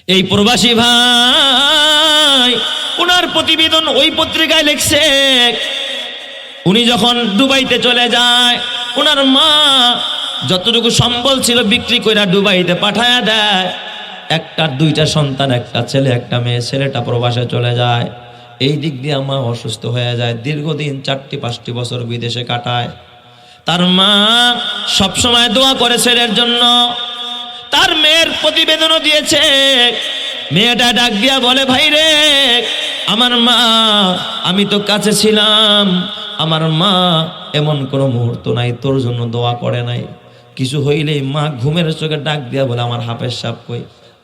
এই প্রবাসী ভাই ওনার প্রতিবেদন ওই পত্রিকায় লিখছে, উনি যখন দুবাইতে চলে যায় ওনার মা যতটুকু সম্বল ছিল বিক্রি করে দুবাইতে পাঠায়া দেয়। একটা দুইটা সন্তান, একটা ছেলে একটা মেয়ে, ছেলেটা প্রবাসে চলে যায়। এই দিক দিয়ে মা অসুস্থ হয়ে যায়, দীর্ঘদিন 4-5 বছর বিদেশে কাটায়। তার মা সবসময় দোয়া করে ছেলের জন্য। তার মেয়ের প্রতিবেদনও দিয়েছে। মেয়েটা ডাক দিয়া বলে, ভাই রে আমার মা, আমি তো কাছে ছিলাম, আমার মা এমন কোনো মুহূর্ত নাই তোর জন্য দোয়া করে নাই। কিছু হইলেই মা ঘুমের চোখে ডাক দিয়া বলে, আমার হাফেজ সাহেব কই,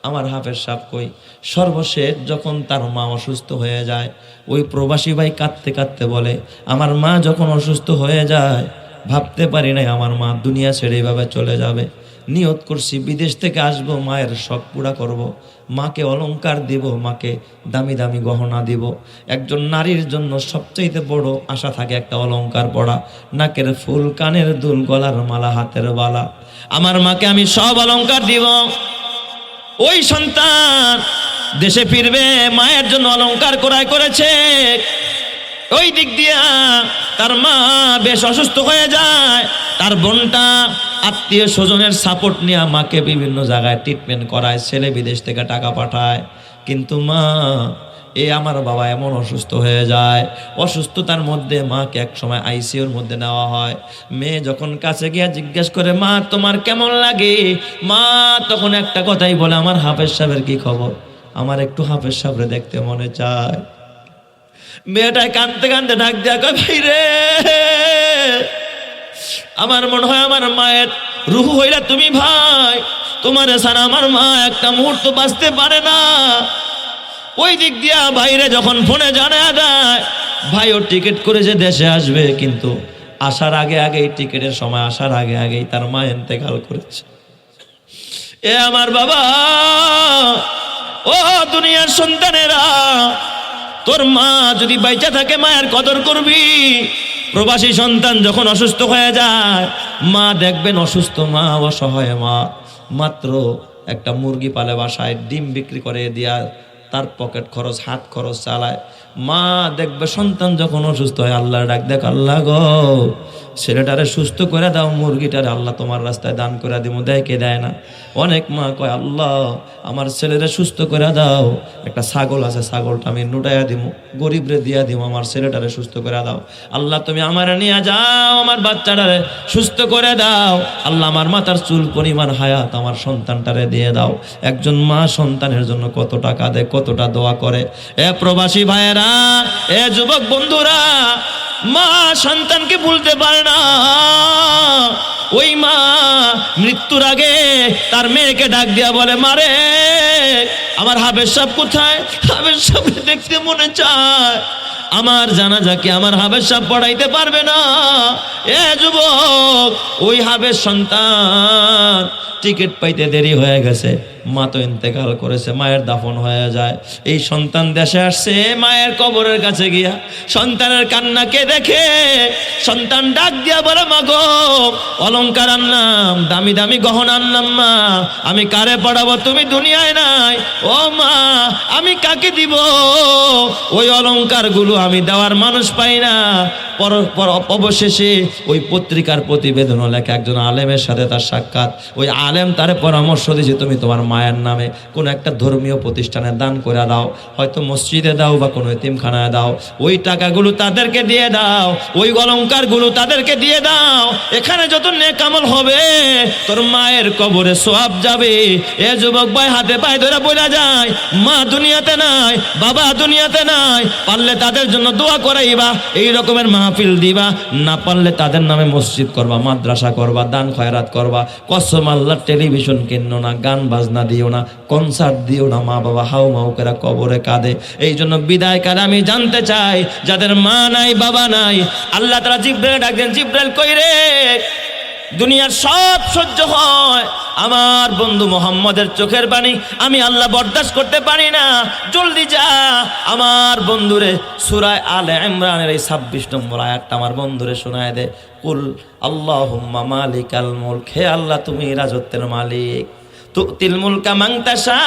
আমার হাফেজ সাহেব কই। সর্বশেষ যখন তার মা অসুস্থ হয়ে যায়, ওই প্রবাসী ভাই কাঁদতে কাঁদতে বলে, আমার মা যখন অসুস্থ হয়ে যায় ভাবতে পারি নাই আমার মা দুনিয়া ছেড়ে এইভাবে চলে যাবে। নিয়ত করছি বিদেশ থেকে আসবো, মায়ের শখ পুরা করব, মাকে অলংকার দিব, মাকে দামি দামি গহনা দিব। একজন নারীর জন্য সবচাইতে বড় আশা থাকে একটা অলংকার পরা, নাকের ফুল, কানের দুল, গলার মালা, হাতের বালা। আমার মাকে আমি সব অলংকার দিব। ওই সন্তান দেশে ফিরবে, মায়ের জন্য অলংকার ক্রয় করেছে। ওই দিক দিয়া তার মা বেশ অসুস্থ হয়ে যায়। তার বোনটা আত্মীয় স্বজনের সাপোর্ট নিয়ে মাকে বিভিন্ন জায়গায় ট্রিটমেন্ট করায়, ছেলে বিদেশ থেকে টাকা পাঠায়। কিন্তু মা, আমার বাবা এমন অসুস্থ হয়ে যায়, অসুস্থতার মধ্যে মাকে এক সময় আইসিইউর মধ্যে নেওয়া হয়। মেয়ে যখন কাছে গিয়া জিজ্ঞেস করে, মা তোমার কেমন লাগে, মা তখন একটা কথাই বলে, আমার হাফেজ সাহেবের কি খবর, আমার একটু হাফেজ সাহেবরে দেখতে মনে চায়। মেয়েটায় কাঁদতে কাঁদতে ডাক দেয়া কয়, ভাই রে আমার মনে হয় আমার মায়ের রুহ হইলা তুমি ভাই, তোমার ছাড়া আমার মা একটা মুহূর্ত বাঁচতে পারে না। ওই দিক দিয়া ভাইরে যখন ফোনে জানায় দেয়, ভাইও টিকিট করেছে দেশে আসবে, কিন্তু আসার আগে আগেই, টিকিটের সময় আসার আগে আগেই তার মা ইন্তেকাল করেছে। আমার বাবা, ও দুনিয়ার সন্তানেরা, তোর মা যদি বাইচা থাকে মায়ের কদর করবি। প্রবাসী সন্তান যখন অসুস্থ হয়ে যায়, মা দেখবেন অসুস্থ মা, অসহায় মা, মাত্র একটা মুরগি পালে বাসায়, ডিম বিক্রি করে দিয়া তার পকেট খরচ, হাত খরচ চালায়। মা দেখবে সন্তান যখন অসুস্থ হয় আল্লাহর ডাক দেখ, আল্লাহ গো ছেলেটারে সুস্থ করে দাও, মুরগিটারে আল্লাহ তোমার রাস্তায় দান করে দিব। দেয় কে দেয় না? অনেক মা কয়, আল্লাহ আমার ছেলেরে সুস্থ করে দাও, একটা ছাগল আছে ছাগলটা আমি নুটাইয়া দিব, গরিবরে দিয়া দিব, আমার ছেলেটারে সুস্থ করে দাও। আল্লাহ তুমি আমারে নিয়ে যাও, আমার বাচ্চাটারে সুস্থ করে দাও। আল্লাহ আমার মাথার চুল পরিমাণ হায়াত আমার সন্তানটারে দিয়ে দাও। একজন মা সন্তানের জন্য কত টাকা দেয়, কতটা দোয়া করে। এ প্রবাসী ভাইয়েরা, এ যুবক বন্ধুরা, মা সন্তানকে ভুলতে পারে না। ওই মা মৃত্যুর আগে তার মেয়েকে ডাক দিয়া বলে, মারে আমার হাফেজ সাহেব কোথায়, হাফেজ সাহেব দেখতে মনে চায়, আমার জানাজা কি আমার হাফেজ সাহেব পড়াইতে পারবে না? এ যুবক, ওই হাফেজ সন্তান টিকিট পাইতে দেরি হয়ে গেছে, মা তো ইন্তেকাল করেছে, মায়ের দাফন হয়ে যায়। এই সন্তান দেশে আসছে, মায়ের কবরের কাছে গিয়া সন্তানের কান্নাকে দেখে সন্তান ডাক দিয়া বলে, মা গো অলংকার আনলাম, দামি দামি গহনা আনলাম, মা আমি কারে পড়াবো, তুমি দুনিয়ায় নাই, ও মা আমি কাকে দিব? ওই অলংকার গুলো আমি দেওয়ার মানুষ পাই না। অবশেষে ওই পত্রিকার প্রতিবেদন লেখা একজন আলেমের সাথে তার সাক্ষাৎ। ওই আলেম তারে পরামর্শ দিয়েছে, তুমি তোমার মায়ের নামে কোনো একটা ধর্মীয় প্রতিষ্ঠানে দান করে দাও, হয়তো মসজিদে দাও বা কোনো এতিমখানায় দাও, ওই টাকাগুলো তাদেরকে দিয়ে দাও, ওই অলংকারগুলো তাদেরকে দিয়ে দাও, এখানে যত নেক আমল হবে তোর মায়ের কবরে সওয়াব যাবে। এ যুবক ভাই হাতে পায়ে ধরে বলা যায়, মা দুনিয়াতে নাই, বাবা দুনিয়াতে নাই, পারলে তাদের জন্য দোয়া করাইবা, এই রকমের মাহফিল দিবা, না পারলে তাদের নামে মসজিদ করবা, মাদ্রাসা করবা, দান খয়রাত করবা। কসম আল্লাহ, টেলিভিশন কিনো না, গান বাজনা দিও না, কনসার্ট দিও না, মা বাবা হাউ মাউ করে কবরে কাঁদে। এই জন্য বিদায় কালে আমি জানতে চাই, যাদের মা নাই বাবা নাই, আল্লাহ তাআলা জিবরাইল ডাকলেন, জিবরাইল কই রে? দুনিয়ার সব সহ্য হয়, আমার বন্ধু মোহাম্মদের চোখের পানি আমি আল্লাহ বরদাস্ত করতে পারি না, জলদি যা আমার বন্ধুরে সূরা আলে ইমরানের এই 26 নম্বর আয়াতটা আমার বন্ধুরে শোনায় দে। কুল আল্লাহুম্মা মালিকাল মুলক, হে আল্লাহ তুমি রাজত্বের মালিক, তুতিল মুলকা মান তাশা,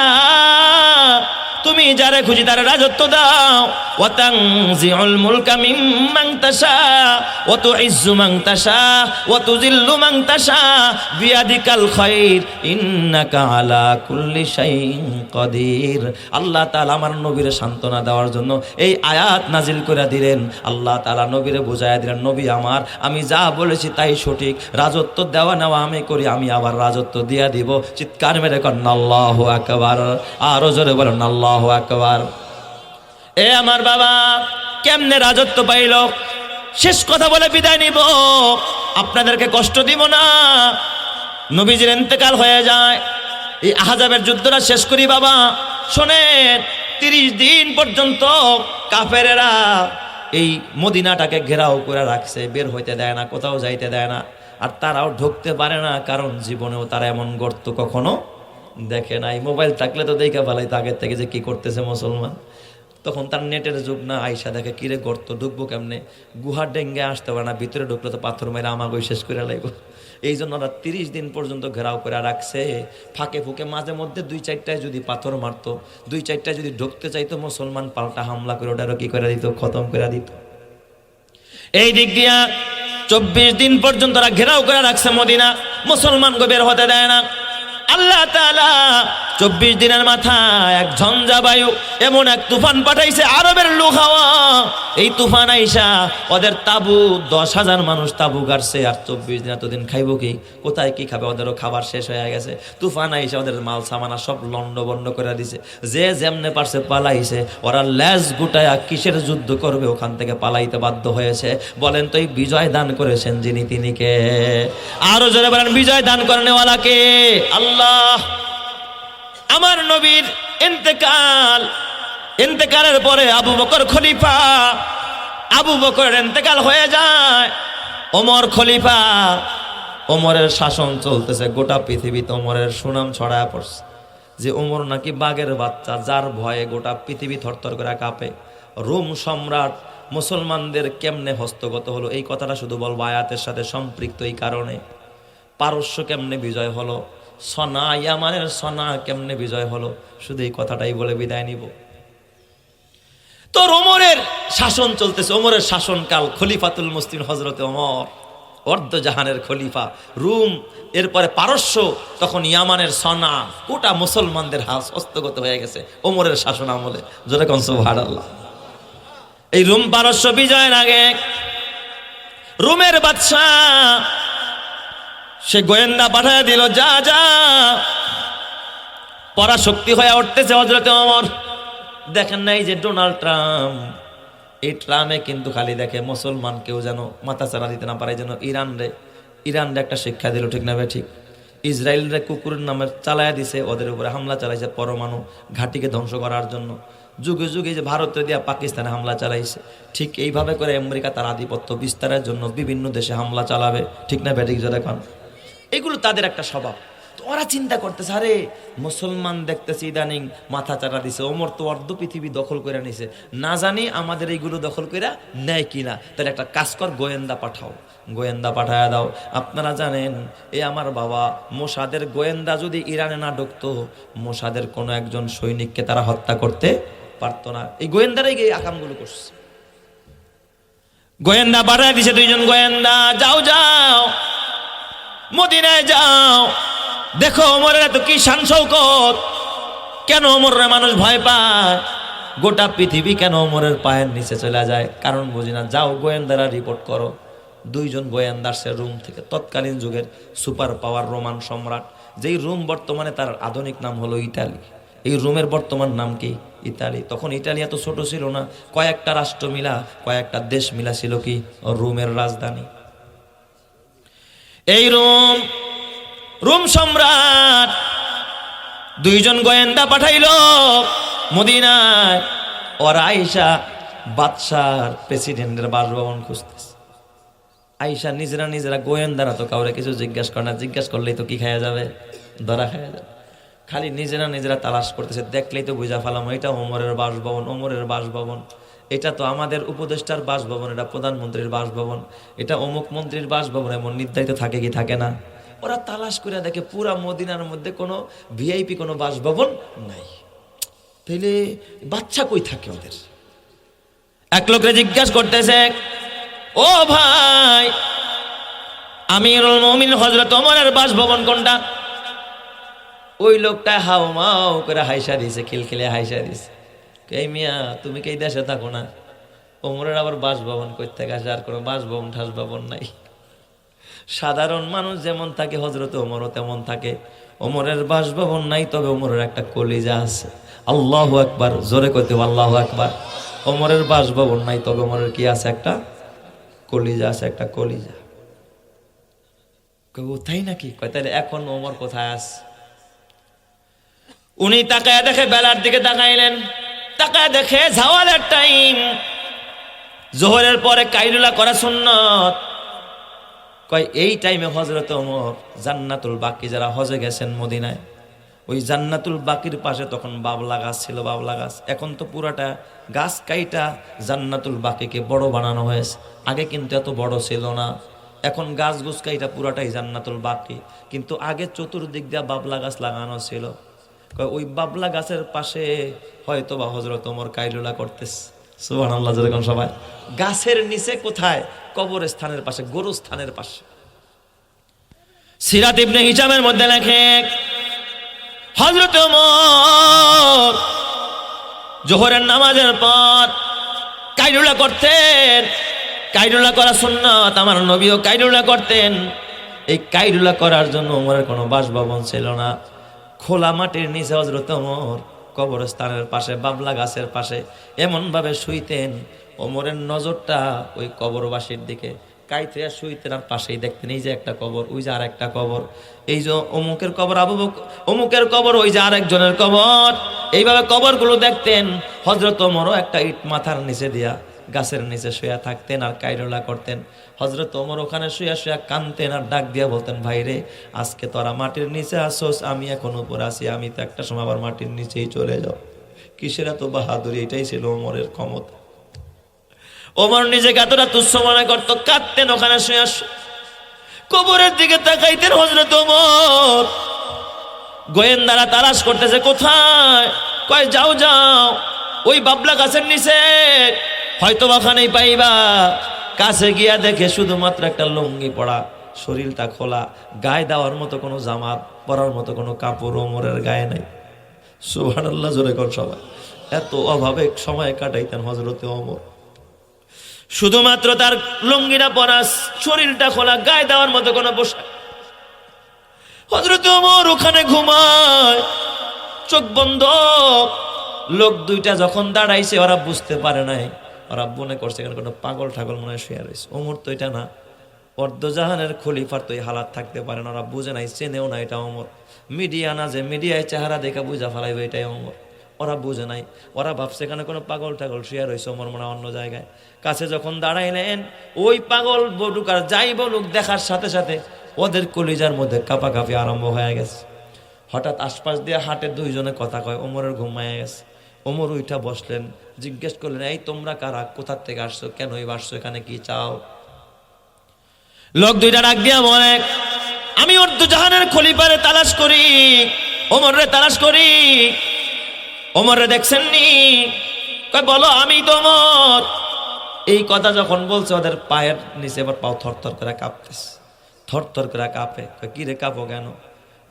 যারে খুশি তারে রাজত্ব দাও। ওয়া তানজিউল মুলকা মিম্মান তাশা ওয়া তুইজ্জু মান তাশা ওয়া তুযিল্লু মান তাশা বিয়াদিকাল খায়র ইন্নাকা আলা কুল্লি শাইইন কাদির। আল্লাহ তাআলা আমার নবীর সান্ত্বনা দেওয়ার জন্য এই আয়াত নাজিল করে দিলেন। আল্লাহ তাআলা নবীরে বুঝাইয়া দিলেন, নবী আমার, আমি যা বলেছি তাই সঠিক, রাজত্ব দেওয়া নেওয়া আমি করি, আমি আবার রাজত্ব দিয়া দিব। চিৎকার মেরে কন্যা আল্লাহু আকবার, আরো জোরে বলেন আল্লাহু আকবার। এ আমার বাবা, কেমনে রাজত্ব পাইল? শেষ কথা বলে বিদায় নিব, আপনাদেরকে কষ্ট দিব না। নবীজির ইন্তেকাল হয়ে যায়, এই আহজাবের যুদ্ধটা শেষ করি বাবা। শোনেন, 30 দিন পর্যন্ত কাফেরেরা এই মদিনাটাকে ঘেরাও করে রাখছে, বের হইতে দেয় না, কোথাও যাইতে দেয় না। আর তারাও ঢুকতে পারে না, কারণ জীবনেও তারা এমন গর্ত কখনো দেখে নাই। মোবাইল থাকলে তো দেখা ভালাই আগের থেকে যে কি করতেছে মুসলমান। তখন তার নেটের যুগ না, আইসা দেখে কিরে গর্ত, ঢুকবো কেমনে, গুহার ডেঙ্গে আসতে পারে না, ভিতরে ঢুকলে তো পাথর মেরে আমাকে শেষ করে লাগবে। এই জন্য ওরা 30 দিন পর্যন্ত ঘেরাও করে রাখছে। ফাঁকে ফুঁকে মাঝে মধ্যে 2-4টায় যদি পাথর মারতো, 2-4টায় যদি ঢুকতে চাইতো মুসলমান, পাল্টা হামলা করে ওটারও কি করে দিত, খতম করে দিত। এই দিক দিয়া 24 দিন পর্যন্ত ওরা ঘেরাও করে রাখছে মদিনা, মুসলমানকে বের হতে দেয় না। আল্লাহ তাআলা 24 দিনের মাথায় এক ঝঞ্ঝা বায়ু, এমন এক তুফান পাঠাইছে, আরবের লু হাওয়া। এই তুফান আইসা ওদের তাবু, 10,000 মানুষ তাবু গাড়ছে। আর 24 দিন এতদিন খাইব কি, কোথায় কি খাবে, ওদেরও খাবার শেষ হয়ে গেছে। তুফান আইসা ওদের মাল সামানা সব লন্ড বন্ড করে দিছে। যে যেমনে পারছে পালাইছে। ওরা লেজ গুটায়া কিসের যুদ্ধ করবে, ওখান থেকে পালাইতে বাধ্য হয়েছে। বলেন তো এই বিজয় দান করেছেন যিনি, তিনি কে? আরো জোরে বলেন, বিজয় দান করেনেওয়ালা কে? আল্লাহ। আমার নবীর ইন্তেকালের পরে আবু বকর খলিফা, আবু বকরের ইন্তেকাল হয়ে যায়, ওমর খলিফা। ওমরের শাসন চলতেছে, গোটা পৃথিবীতে ওমরের সুনাম ছড়ায় পড়ছে যে ওমর নাকি বাঘের বাচ্চা, যার ভয়ে গোটা পৃথিবী থরথর করে কাঁপে। রোম সম্রাট মুসলমানদের কেমনে হস্তগত হলো, এই কথাটা শুধু বলবো আয়াতের সাথে সম্পৃক্ত। এই কারণে পারস্য কেমনে বিজয় হলো, সনা, ইয়ামানের সনা কেমনে বিজয় হলো, শুধু এই কথাটাই বলে বিদায় নিব। তো ওমরের শাসন চলতেছে, ওমরের শাসনকাল, খলিফাতুল মুসলিমিন হযরতে ওমর, অর্ধজাহানের খলিফা। রুম, এরপরে পারস্য, তখন ইয়ামানের সনা, গোটা মুসলমানদের হস্তগত হয়ে গেছে ওমরের শাসন আমলে। জোরে কোন সুবহানাল্লাহ। এই রুম পারস্য বিজয়ের আগে রুমের বাদশা সে গোয়েন্দা পাঠায় দিল, যা যা, পরাশক্তি হয়ে উঠতেছে হযরতে ওমর। দেখেন নাই যে ডোনাল্ড ট্রাম্প, এই ট্রাম্পে কিন্তু খালি দেখে মুসলমান কেউ যেন মাথা চারা দিতে না পারে, যেন ইরানরে একটা শিক্ষা দিল, ঠিক না ভাই? ঠিক। ইসরায়েলরে কুকুরের নামে চালায়া দিছে, ওদের উপরে হামলা চালাইছে পরমাণু ঘাঁটিকে ধ্বংস করার জন্য। যুগে যুগে যে ভারতে দিয়া পাকিস্তানে হামলা চালাইছে, ঠিক এইভাবে করে আমেরিকা তার আধিপত্য বিস্তারের জন্য বিভিন্ন দেশে হামলা চালাবে, ঠিক না ভাই? ঠিক। দেখুন, এগুলো তাদের একটা স্বভাব। তো ওরা চিন্তা করতেছে, আরে মুসলমান দেখতেছি ইদানিং মাথা চারা দিছে, ওমর তো অর্ধ পৃথিবী দখল করে নিছে, না জানি আমাদের এইগুলো দখল করে নেয় কিনা। তাহলে একটা কাজ কর, গোয়েন্দা পাঠাও, গোয়েন্দা পাঠায় দাও। আপনারা জানেন, এই আমার বাবা মোসাদের গোয়েন্দা যদি ইরানে না ঢুকতো, মোসাদের কোনো একজন সৈনিককে তারা হত্যা করতে পারতো না। এই গোয়েন্দারাই এই আকামগুলো করছে। গোয়েন্দা পাঠায় দিছে 2 জন গোয়েন্দা, যাও যাও মদিনায় যাও, দেখো ওমরের এত কি শান শৌকত, কেন ওমরের মানুষ ভয় পায়, গোটা পৃথিবী কেন ওমরের পায়ের নিচে চলে যায়, কারণ বুঝি না। যাও গোয়েন্দারা রিপোর্ট করো। 2 জন গোয়েন্দা সে রোম থেকে, তৎকালীন যুগের সুপার পাওয়ার রোমান সম্রাট, যেই রোম বর্তমানে তার আধুনিক নাম হলো ইতালি। এই রোমের বর্তমান নাম কি? ইতালি। তখন ইতালি এত ছোট ছিল না, কয়েকটা রাষ্ট্র মিলা, কয়েকটা দেশ মিলা ছিল কি রোমের রাজধানী। এই রোম সম্রাট 2 জন গোয়েন্দা পাঠাইল মদিনায়। ওরা আয়েশা বাদশার প্রেসিডেন্টের বাসভবন খুঁজতেছে। আয়েশা নিজেরা গোয়েন্দারা তো কাউরে কিছু জিজ্ঞাসা করে না, জিজ্ঞাসা করলেই তো কি খাওয়া যাবে, ধরা খাওয়া যাবে। খালি নিজেরা তালাশ করতেছে, দেখলেই তো বুঝা ফেলাম এটা ওমরের বাসভবন, ওমরের বাসভবন, এটা তো আমাদের উপদেষ্টার বাসভবন, এটা প্রধানমন্ত্রীর বাসভবন, এটা অমুক মন্ত্রীর বাসভবন, এমন নির্ধারিত থাকে কি থাকে না। ওরা তালাশ করে দেখে পুরা মদিনার মধ্যে কোনো ভিআইপি কোনো বাসভবন নাই। তাইলে বাচ্চা কই থাকে ওদের? এক লোকরে জিজ্ঞাসা করতেছে, ও ভাই, আমিরুল মুমিনিন হযরত ওমরের বাসভবন কোনটা? ওই লোকটা হাও মাও করে হাইসা দিছে, খিলখিলে হাইসা দিছে। এই মিয়া, তুমি কি এই দেশে থাকো না? ওমরের আবার বাসভবন কই থেকে আসে? আর কোনো বাসভবন ঠাসভবন নাই। সাধারণ মানুষ যেমন থাকে হযরত ওমরও তেমন থাকে। ওমরের বাসভবন নাই, তবে ওমরের একটা কলিজা আছে। আল্লাহু আকবার, জোরে কইতে আল্লাহু আকবার। ওমরের বাসভবন নাই, তবে ওমরের কি আছে? একটা কলিজা আছে, একটা কলিজা। তাই নাকি? কয় তাহলে এখন ওমর কোথায় আছে? উনি তাকায় দেখে, বেলার দিকে তাকাইলেন, তাকায় দেখে জাওয়ালের টাইম, জোহরের পরে কাইলুলা করা সুন্নত। কয় এই টাইমে হযরত ওমর জান্নাতুল বাকি, যারা হজে গেছেন মদিনায়, ওই জান্নাতুল বাকির পাশে তখন বাবলা গাছ ছিল, বাবলা গাছ। এখন তো পুরাটা গাছ কাইটা জান্নাতুল বাকিকে বড় বানানো হয়েছে। আগে কিন্তু এত বড় ছিল না। এখন গাছ গুছ কাইটা পুরাটাই জান্নাতুল বাকি, কিন্তু আগে চতুর্দিক দিয়ে বাবলা গাছ লাগানো ছিল। ওই বাবলা গাছের পাশে হয়তো বা হযরত ওমর কাইলুলা করতেছে। সুবহানাল্লাহ, যেরকম সবাই। গাছের নিচে কোথায়? কবরস্থানের পাশে, গোরস্থানের পাশে। সিরাত ইবনে হিশামের মধ্যে লেখে, হযরত ওমর জোহরের নামাজের পর কাইলুলা করতেন। কাইলুলা করা সুন্নাত, আমার নবীও কাইলুলা করতেন। এই কাইলুলা করার জন্য ওমরের কোনো বাসভবন ছিল না। খোলা মাটির নিচে হযরত ওমর কবরস্থানের পাশে, বাবলা গাছের পাশে এমন ভাবে শুইতেন, ওমরের নজরটা ওই কবরবাসীর দিকে। কাইতে শুইতেন আর পাশেই দেখতেন এই যে একটা কবর, ওই যে আর একটা কবর, এই যে অমুকের কবর, আবু বকর অমুকের কবর, ওই যে আরেকজনের কবর। এইভাবে কবরগুলো দেখতেন। হযরত ওমরও একটা ইট মাথার নিচে দিয়া গাছের নিচে শুয়া থাকতেন আর কাইলুলা করতেন। হযরত ওমর ওখানে শুয়া শুয়া কানতেন আর ডাক দিয়া বলতেন, ভাইরে, আজকে তোরা মাটির নিচে আসোস, আমি এখন উপর আছি, আমি তো একটা সময় আবার মাটির নিচেই চলে যাও। কিসের এত বাহাদুরি? এটাই ছিল ওমরের ক্ষমতা। ওমর নিজেকে এতটা তুচ্ছ মনে করত, কাঁদতেন ওখানে শুয়া। কবরের দিকে তাকাইতেন হযরত ওমর। গোয়েন্দারা তালাশ করতেছে, কোথায়? কয় যাও যাও, ওই বাবলা গাছের নিচে, হয়তো ওখানেই পাইবা। কাছে গিয়া দেখে শুধুমাত্র একটা লুঙ্গি পড়া, শরীরটা খোলা, গায়ে দেওয়ার মতো কোনো জামা পরার মতো কোনো কাপড় ওমরের গায়ে নাই। সুবহানাল্লাহ, জোরে কর সবাই। এত অভাবে সময় কাটাইতেন হযরতে ওমর। শুধুমাত্র তার লুঙ্গিটা পরা, শরীরটা খোলা, গায়ে দেওয়ার মতো কোনো পোশাক। হযরতে ওমর ওখানে ঘুমায়, চোখ বন্ধ। লোক দুইটা যখন দাঁড়াইছে, ওরা বুঝতে পারে নাই, ওরা মনে করছে এখানে কোনো পাগল ঠাগল মনে হয় শুয়ে রয়েছে। ওমর তো এটা না, অর্ধজাহানের খলিফার তো এই হালাত থাকতে পারে না। ওরা বুঝে নাই, চেনেও না এটা ওমর। মিডিয়া না, যে মিডিয়ায় চেহারা দেখা বুঝা ফেলাইবে এটাই ওমর। ওরা বুঝে নাই, ওরা ভাবছে এখানে কোনো পাগল ঠাগল শুয়ে রয়েছে, ওমর মনে অন্য জায়গায়। কাছে যখন দাঁড়াইলেন, ওই পাগল বলুক আর যাই বলুক, দেখার সাথে সাথে ওদের কলিজার মধ্যে কাঁপাকাঁপি আরম্ভ হয়ে গেছে। হঠাৎ আশপাশ দিয়ে হাটে দুইজনে কথা কয়, ওমরের ঘুমায় গেছে। ওমর উঠা বসলেন, জিজ্ঞেস করলেন, এই তোমরা কারা? কোথার থেকে আসছো? কেনই আসছো? এখানে কি চাও? লোক দুইটা ডাক দিয়া বলে, আমি উর্দুজাহানের খলিফারে তালাশ করি, ওমরে তালাশ করি। ওমরে দেখছেন নি? কয় বলো, আমি তো ওমর। এই কথা যখন বলছে, ওদের পায়ের নিচে এবার পাও থরথর করে কাঁপতেছে, থরথর করে কাঁপে। কয় কি রে, কাঁপো কেন?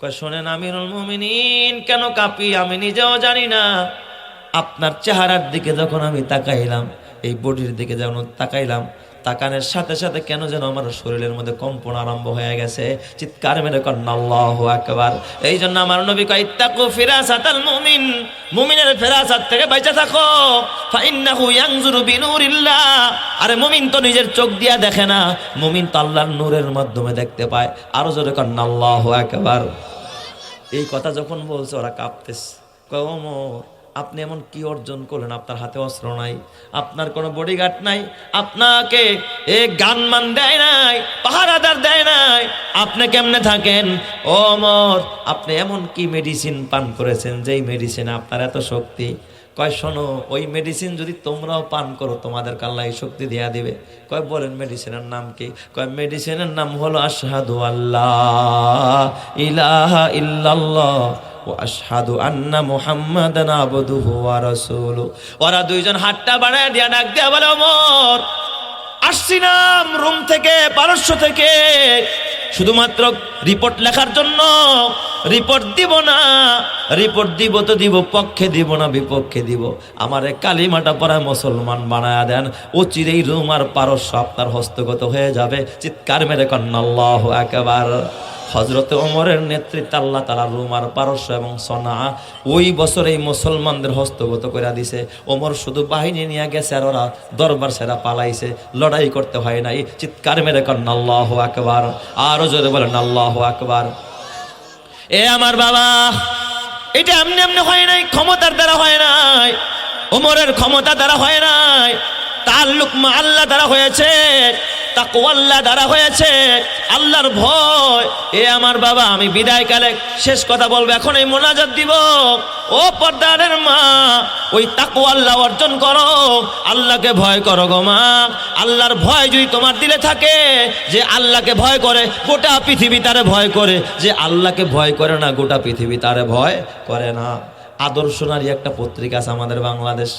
কয় শোনেন আমিরুল মুমিনিন, কেন কাঁপি আমি নিজেও জানি না। আপনার চেহারার দিকে যখন আমি তাকাইলাম, এই বডির দিকে যখন তাকাইলাম, তাকানোর সাথে সাথে কেন যেন আমার শরীরের মধ্যে কম্পন আরম্ভ হয়ে গেছে। চিৎকার মেরে করেন আল্লাহু আকবার। এই জন্য আমার নবী কয়, ইত্তাকু ফিরাসাতাল মুমিন, মুমিনের ফেরাসাত থেকে বেঁচে থাকো। ফাইন্নাহু ইয়ানজুরু বিনুরিল্লাহ। আরে মুমিন তো নিজের চোখ দিয়া দেখে না, মুমিন তো আল্লাহর নূরের মাধ্যমে দেখতে পায়। আরো জোরে করেন আল্লাহু আকবার। এই কথা যখন বলছে, ওরা কাঁপতেছে। কয় ওমর, আপনি এমন কি অর্জন করলেন? আপনার হাতে অস্ত্র নাই, আপনার কোনো বডিগার্ড নাই, আপনাকে গানমান দেয় নাই, পাহারাদার দেয় নাই, আপনি কেমনে থাকেন? ওমর, আপনি এমন কি মেডিসিন পান করেছেন যেই মেডিসিনে আপনার এত শক্তি? কয় শোনো, ওই মেডিসিন যদি তোমরাও পান করো, তোমাদের আল্লাহ এই শক্তি দেয়া দিবে। কয় বলেন মেডিসিনের নাম কি? কয় মেডিসিনের নাম হলো আশহাদু আল্লাহ ইলাহা ইল্লাল্লাহ ওয়া আশহাদু আন্না মুহাম্মাদান আবদুহু ওয়া রাসূলুহু। ওরা দুইজন হাতটা বাড়ায় দিয়া ডাক দিয়া বলে, ওমর আসছিলাম রোম থেকে, পারস্য থেকে, শুধুমাত্র রিপোর্ট লেখার জন্য। রিপোর্ট দিব না, রিপোর্ট দিব তো দিব, পক্ষে দিব না বিপক্ষে দিব। আমারে কালিমাটা পড়ায় মুসলমান বানায়া দেন, ও চিরেই রোম আর পারস্য আপনার হস্তগত হয়ে যাবে। চিৎকার মেরে কন্যা আল্লাহু আকবার। হযরতে ওমরের নেতৃত্বে আল্লাহ তাআলা রোম আর পারস্য এবং সনা ওই বছরেই মুসলমানদের হস্তগত করে দিছে। ওমর শুধু বাহিনী নিয়ে গেছে আর ওরা দরবার সেরা পালাইছে, লড়াই করতে হয় নাই। চিৎকার মেরে কন্যা আল্লাহু আকবার। আরো জোরে বলেন আল্লাহু আকবার। এ আমার বাবা, এটা এমনি এমনি হয় নাই, ক্ষমতার দ্বারা হয় নাই, ওমরের ক্ষমতা দ্বারা হয় নাই, তাল্লুক মা আল্লাহ দ্বারা হয়েছে, তাকওয়াল্লাহ দ্বারা হয়েছে, আল্লাহর ভয়। এ আমার বাবা, আমি বিদায় কালে শেষ কথা বলবো, এখন এই মোনাজাত দিব। ও পর্দারের মা, ওই তাকওয়াল্লাহ অর্জন করো, আল্লাহকে ভয় করো গো মা। আল্লাহর ভয় যদি তোমার দিলে থাকে, যে আল্লাহকে ভয় করে গোটা পৃথিবী তারে ভয় করে, যে আল্লাহকে ভয় করে না গোটা পৃথিবী তারে ভয় করে না। আদর্শ নারী একটা পত্রিকা আছে আমাদের বাংলাদেশ,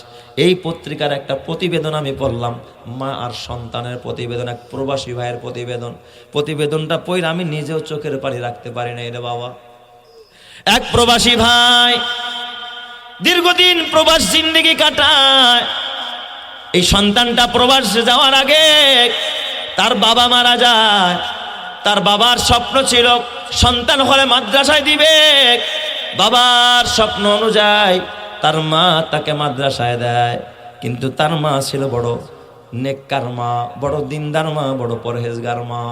এই পত্রিকার একটা প্রতিবেদন আমি পড়লাম, মা আর সন্তানের প্রতিবেদন, এক প্রবাসী ভাইয়ের প্রতিবেদন। প্রতিবেদনটা পড়ে আমি নিজেও চোখের পানি রাখতে পারি না রে বাবা। এক প্রবাসী ভাই দীর্ঘদিন প্রবাস জিন্দেগি কাটায়। এই সন্তানটা প্রবাসে যাওয়ার আগে তার বাবা মারা যায়। তার বাবার স্বপ্ন ছিল সন্তান হলে মাদ্রাসায় দিবে। বাবার স্বপ্ন অনুযায়ী তার মা তাকে মাদ্রাসায় দেয়, কিন্তু তার মা ছিল বড় নেককার মা, বড় দিনদার মা, বড় পরহেজগার মা।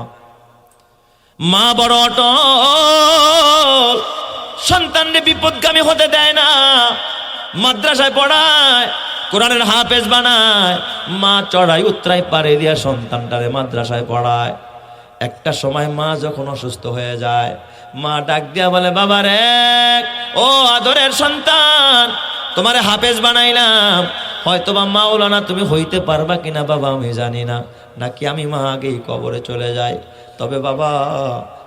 মা বড় অটল, সন্তানকে বিপদগামী হতে দেয় না, মাদ্রাসায় পড়ায়, কোরআনের হাফেজ বানায়। মা চড়াই উতরাই পারে দিয়া সন্তানটারে মাদ্রাসায় পড়ায়। একটা সময় মা যখন অসুস্থ হয়ে যায়, মা ডাক দিয়া বলে, বাবা রে, ও আদরের সন্তান, তোমারে হাফেজ বানাইলাম, হয়তোবা মাওলানা তুমি হইতে পারবা কিনা বাবা আমি জানি না, নাকি আমি মা আগেই কবরে চলে যাই। তবে বাবা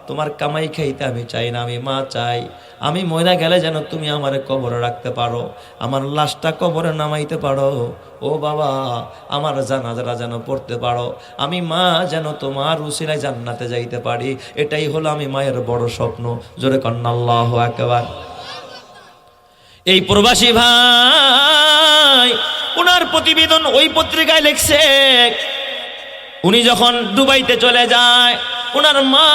তোমার কামাই খাইতে আমি চাই না, আমি মা চাই আমি মইরা গেলে যেন তুমি আমারে কবরে রাখতে পারো, আমার লাশটা কবরে নামাইতে পারো। ও বাবা, আমার জানাজারা যেন পড়তে পারো, আমি মা যেন তোমার উসিলায় জান্নাতে যাইতে পারি। এটাই হলো আমি মায়ের বড় স্বপ্ন। জোরে কন্না আল্লাহু আকবার। এই প্রবাসী ভাই উনার প্রতিবেদন ওই পত্রিকায় লিখছে, উনি যখন দুবাইতে চলে যায়, উনার মা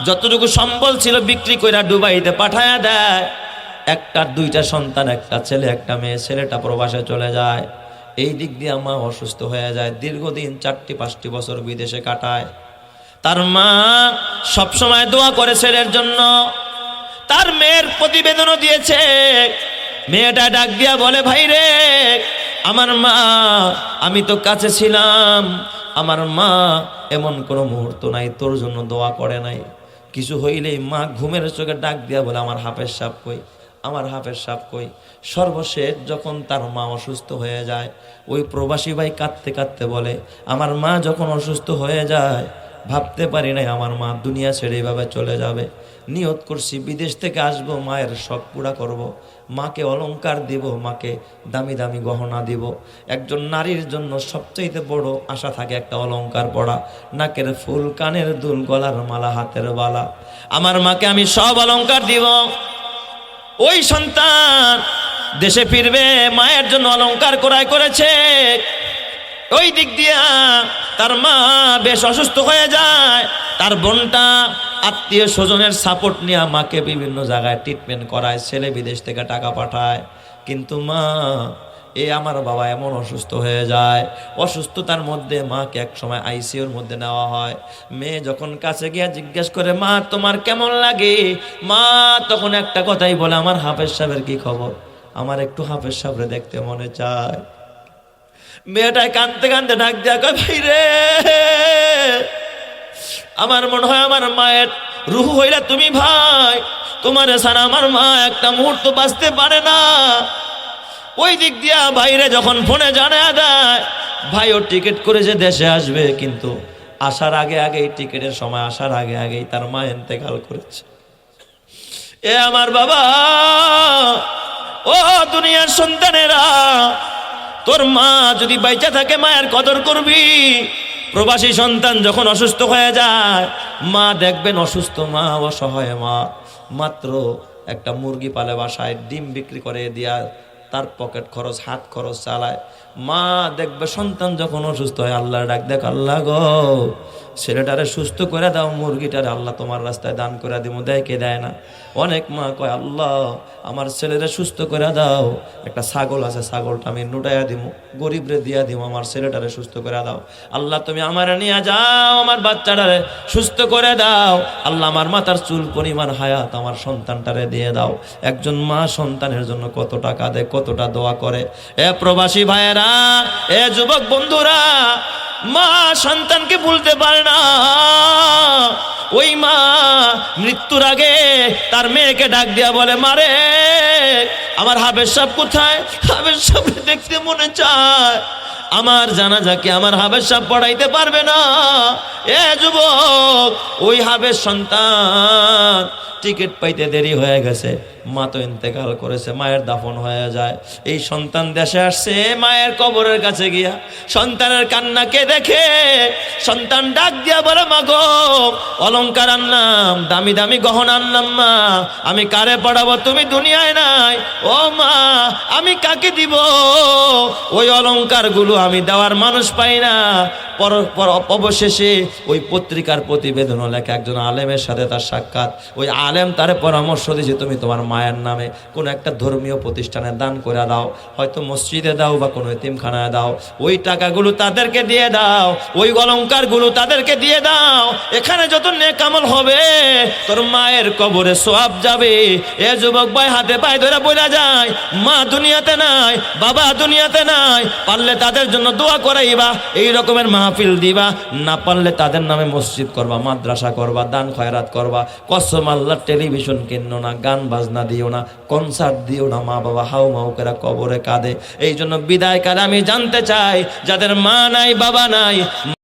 যতটুকু সম্বল ছিল বিক্রি কইরা দুবাইতে পাঠায়া দেয়। একটা দুইটা সন্তান, একটা ছেলে একটা মেয়ে, ছেলেটা প্রবাসে চলে যায়। এই দিক দিয়ে মা অসুস্থ হয়ে যায়, দীর্ঘদিন 4-5 বছর বিদেশে কাটায়। তার মা সবসময় দোয়া করে ছেলের জন্য। তার মেয়ের প্রতিবেদনও দিয়েছে। মেয়েটা ডাক দিয়া বলে, ভাই রে, আমার মা, আমি তো কাছে ছিলাম, আমার মা এমন কোনো মুহূর্ত নাই তোর জন্য দোয়া করে নাই। কিছু হইলেই মা ঘুমের চোখে ডাক দিয়া বলে, আমার হাফেজ সাহেব কই, আমার হাফেজ সাহেব কই। সর্বশেষ যখন তার মা অসুস্থ হয়ে যায়, ওই প্রবাসী ভাই কাঁদতে কাঁদতে বলে, আমার মা যখন অসুস্থ হয়ে যায়, ভাবতে পারি নাই আমার মা দুনিয়া ছেড়ে এইভাবে চলে যাবে। নিয়ত করছি বিদেশ থেকে আসবো, মায়ের শখ পুরা করব, মাকে অলংকার দিব, মাকে দামি দামি গহনা দিব। একজন নারীর জন্য সবচাইতে বড় আশা থাকে একটা অলংকার পরা, নাকের ফুল, কানের দুল, গলার মালা, হাতের বালা। আমার মাকে আমি সব অলংকার দিব। ওই সন্তান দেশে ফিরবে, মায়ের জন্য অলংকার ক্রয় করেছে। ওই দিক দিয়া তার মা বেশ অসুস্থ হয়ে যায়। তার বোনটা আত্মীয় স্বজনের সাপোর্ট নিয়ে মাকে বিভিন্ন জায়গায় ট্রিটমেন্ট করায়, ছেলে বিদেশ থেকে টাকা পাঠায়। কিন্তু মা, আমার বাবা এমন অসুস্থ হয়ে যায়, অসুস্থতার মধ্যে মাকে এক সময় আইসিইউর মধ্যে নেওয়া হয়। মেয়ে যখন কাছে গিয়ে জিজ্ঞেস করে, মা তোমার কেমন লাগে, মা তখন একটা কথাই বলে, আমার হাফেজ সাহেবের কি খবর, আমার একটু হাফেজ সাহেবরে দেখতে মনে চায়। মেয়েটাই কাঁদতে কাঁদতে ডাক দেয়া কয়, ভাই রে, আমার মনে হয় আমার মায়ের রুহ হইলা তুমি ভাই, তোমার ছাড়া আমার মা একটা মুহূর্ত বাঁচতে পারে না। ওই দিক দিয়া ভাইরে যখন ফোনে জানায়া দেয়, ভাইও টিকিট করেছে দেশে আসবে, কিন্তু আসার আগে আগেই, টিকিটের সময় আসার আগে আগেই তার মা ইন্তেকাল করেছে। এ আমার বাবা, ও দুনিয়ার সন্তানেরা, তোর মা যদি বাইচা থাকে মায়ের কদর করবি। প্রবাসী সন্তান যখন অসুস্থ হয়ে যায়, মা দেখবেন অসুস্থ মা, অসহায় মা, মাত্র একটা মুরগি পালে বাসায় ডিম বিক্রি করে দিয়া তার পকেট খরচ হাত খরচ চালায়। মা দেখবে সন্তান যখন অসুস্থ হয় আল্লাহর ডাক দেখ, আল্লাহ গো ছেলেটারে সুস্থ করে দাও, মুরগিটারে আল্লাহ তোমার রাস্তায় দান করে দিব। দেয় কে দেয় না? অনেক মা কয় আল্লাহ আমার ছেলেরা সুস্থ করে দাও, একটা ছাগল আছে ছাগলটা আমি নুটাইয়া দিব, গরিবরে দিয়া দিব, আমার ছেলেটারে সুস্থ করে দাও। আল্লাহ তুমি আমারে নিয়ে যাও, আমার বাচ্চাটারে সুস্থ করে দাও। আল্লাহ আমার মাথার চুল পরিমাণ হায়াত আমার সন্তানটারে দিয়ে দাও। একজন মা সন্তানের জন্য কত টাকা দেয়, কতটা দোয়া করে। এ প্রবাসী ভাইয়েরা, এ যুবক বন্ধুরা, মা সন্তানকে ভুলতে পারে না। ওই মা মৃত্যুর আগে তার মেয়েকে ডাক দিয়া বলে, মারে আমার হাবের সাহেব কোথায়? হাবের সাহেব দেখতে মনে চায়, আমার জানাজাকে আমার হাবের সাহেব পড়াইতে পারবে না। এ যুবক, ওই হাবের সন্তান টিকিট পাইতে দেরি হয়ে গেছে, মা তো ইন্তেকাল করেছে, মায়ের দাফন হয়ে যায়। এই সন্তান দেশে আসছে, মায়ের কবরের কাছে গিয়া সন্তানের কান্নাকে দেখে সন্তান ডাক দিয়া বলে, মা গো অলংকার আনলাম, দামি দামি গহনা আনলাম, মা আমি কারে পড়াবো? তুমি দুনিয়ায় নাই। ও মা আমি কাকে দিব? ওই অলংকার গুলো আমি দেওয়ার মানুষ পাই না। অবশেষে ওই পত্রিকার প্রতিবেদন লেখা একজন আলেমের সাথে তার সাক্ষাৎ। ওই আলেম তারে পরামর্শ দিয়েছে, তুমি তোমার মায়ের নামে কোনো একটা ধর্মীয় প্রতিষ্ঠানে দান করে দাও, হয়তো মসজিদে দাও বা কোনো এতিমখানায় দাও, ওই টাকাগুলো তাদেরকে দিয়ে দাও, ওই অলংকারগুলো তাদেরকে দিয়ে দাও। এখানে যত নেক আমল হবে তোর মায়ের কবরে সওয়াব যাবে। এ যুবক ভাই হাতে পায়ে ধরে বলা যায়, মা দুনিয়াতে নাই, বাবা দুনিয়াতে নাই, পারলে তাদের জন্য দোয়া করাইবা, এই রকমের মাহফিল দিবা, না পারলে তাদের নামে মসজিদ করবা, মাদ্রাসা করবা, দান খয়রাত করবা। কসম আল্লাহ, টেলিভিশন কিনো না, গান বাজনা দিও না, কনসার্ট দিও না। মা বাবা হাউ মাউ করে কবরে কাঁদে। এই জন্য বিদায় কালে আমি জানতে চাই, যাদের মা নাই বাবা নাই,